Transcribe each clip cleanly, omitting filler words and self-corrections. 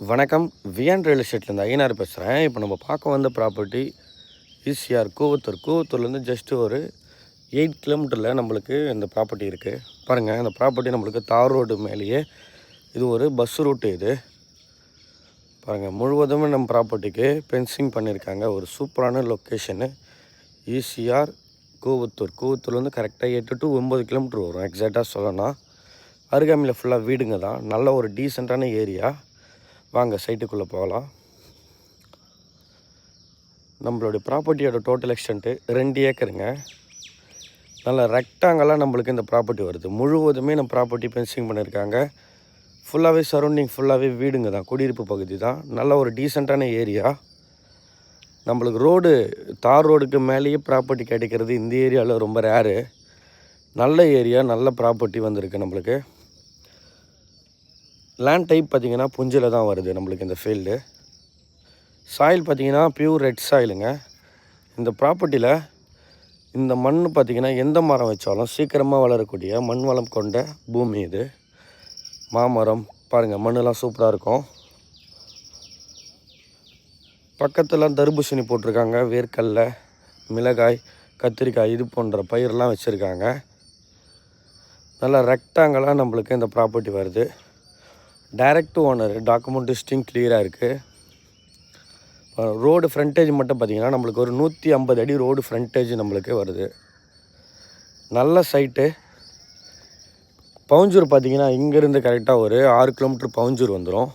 வணக்கம். VN real எஸ்டேட்லேருந்து Ayyanar பேசுகிறேன். இப்போ நம்ம பார்க்க வந்த ப்ராப்பர்ட்டி ஈசிஆர் கூவத்தூர்லேருந்து ஜஸ்ட்டு ஒரு 8 கிலோமீட்டரில் நம்மளுக்கு இந்த ப்ராப்பர்ட்டி இருக்குது. பாருங்கள், இந்த ப்ராப்பர்ட்டி நம்மளுக்கு தார் ரோடு மேலேயே இது ஒரு பஸ் ரூட்டு. இது பாருங்கள், முழுவதுமே நம்ம ப்ராப்பர்ட்டிக்கு ஃபென்சிங் பண்ணியிருக்காங்க. ஒரு சூப்பரான லொக்கேஷனு ஈசிஆர் கூவத்தூர்லேருந்து கரெக்டாக 8 to 9 கிலோமீட்டர் வரும். எக்ஸாக்டாக சொல்லணும்னா அருகாமையில் ஃபுல்லாக வீடுங்க தான். நல்ல ஒரு டீசெண்டான ஏரியா. வாங்க சைட்டுக்குள்ளே போகலாம். நம்மளுடைய ப்ராப்பர்ட்டியோட டோட்டல் எக்ஸ்டென்ட்டு 2 ஏக்கருங்க. நல்ல ரெக்டாங்கலாக நம்மளுக்கு இந்த ப்ராப்பர்ட்டி வருது. முழுவதுமே நம்ம ப்ராப்பர்ட்டி ஃபென்சிங் பண்ணியிருக்காங்க. ஃபுல்லாகவே சரௌண்டிங் ஃபுல்லாகவே வீடுங்க தான், குடியிருப்பு பகுதி தான். நல்ல ஒரு டீசெண்டான ஏரியா. நம்மளுக்கு ரோடு தார் ரோடுக்கு மேலேயே ப்ராப்பர்ட்டி கிடைக்கிறது இந்த ஏரியாவில் ரொம்ப ரேரு. நல்ல ஏரியா, நல்ல ப்ராப்பர்ட்டி வந்திருக்கு நம்மளுக்கு. லேண்ட் டைப் பார்த்திங்கன்னா புஞ்சில் தான் வருது நம்மளுக்கு இந்த ஃபீல்டு. சாயில் பார்த்திங்கன்னா பியூர் ரெட் சாயிலுங்க. இந்த ப்ராப்பர்ட்டியில் இந்த மண் பார்த்திங்கன்னா எந்த மரம் வச்சாலும் சீக்கிரமாக வளரக்கூடிய மண் வளம் கொண்ட பூமி இது. மாமரம் பாருங்கள், மண்ணெலாம் சூப்பராக இருக்கும். பக்கத்தில் தர்பூசணி போட்டிருக்காங்க, வேர்க்கடலை, மிளகாய், கத்திரிக்காய் இது போன்ற பயிரெலாம் வச்சுருக்காங்க. நல்லா ரெக்டாங்கலாக நம்மளுக்கு இந்த ப்ராப்பர்ட்டி வருது. டைரக்ட் ஓனர், டாக்குமெண்டேஷன் கிளியராக இருக்குது. ரோடு ஃப்ரண்டேஜ் மட்டும் பார்த்திங்கன்னா நம்மளுக்கு ஒரு 150 அடி ரோடு ஃப்ரண்டேஜ் நம்மளுக்கு வருது. நல்ல சைட்டு. பவுஞ்சூர் பார்த்திங்கன்னா இங்கேருந்து கரெக்டாக ஒரு 6 கிலோமீட்டர் பவுஞ்சூர் வந்துடும்.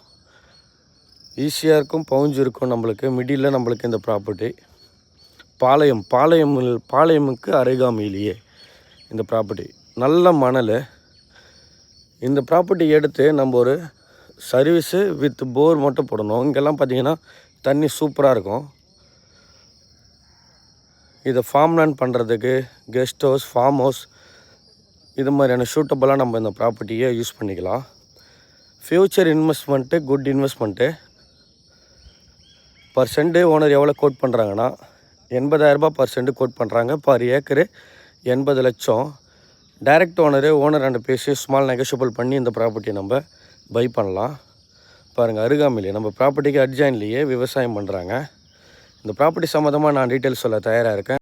ஈஸியாருக்கும் பவுஞ்சூருக்கும் நம்மளுக்கு மிடில் நம்மளுக்கு இந்த ப்ராப்பர்ட்டி. பாளையமுக்கு அருகாமையிலேயே இந்த ப்ராப்பர்ட்டி. நல்ல மணல். இந்த ப்ராப்பர்ட்டி எடுத்து நம்ம ஒரு சர்வீஸு வித் போர் மட்டும் போடணும். இங்கெல்லாம் பார்த்திங்கன்னா தண்ணி சூப்பராக இருக்கும். இதை ஃபார்ம் லேண்ட் பண்ணுறதுக்கு கெஸ்ட் ஹவுஸ், ஃபார்ம் ஹவுஸ் இது மாதிரியான சூட்டபுளாக நம்ம இந்த ப்ராப்பர்ட்டியை யூஸ் பண்ணிக்கலாம். Future investment, good investment. Per send owner எவ்வளோ கோட் பண்ணுறாங்கன்னா 80,000 பர் சென்ட் கோட் பண்ணுறாங்க. பர் ஏக்கரு 80 லட்சம். டைரக்ட் ஓனர் அண்ட் பேசி ஸ்மால் நெகோஷியபிள் பண்ணி இந்த ப்ராப்பர்ட்டியை நம்ம பை பண்ணலாம். பாருங்கள், அருகாமையிலே நம்ம ப்ராப்பர்ட்டிக்கு அட்ஜாயின்லேயே விவசாயம் பண்ணுறாங்க. இந்த ப்ராப்பர்ட்டி சம்மந்தமாக நான் டீட்டெயில்ஸ் சொல்ல தயாராக இருக்கேன்.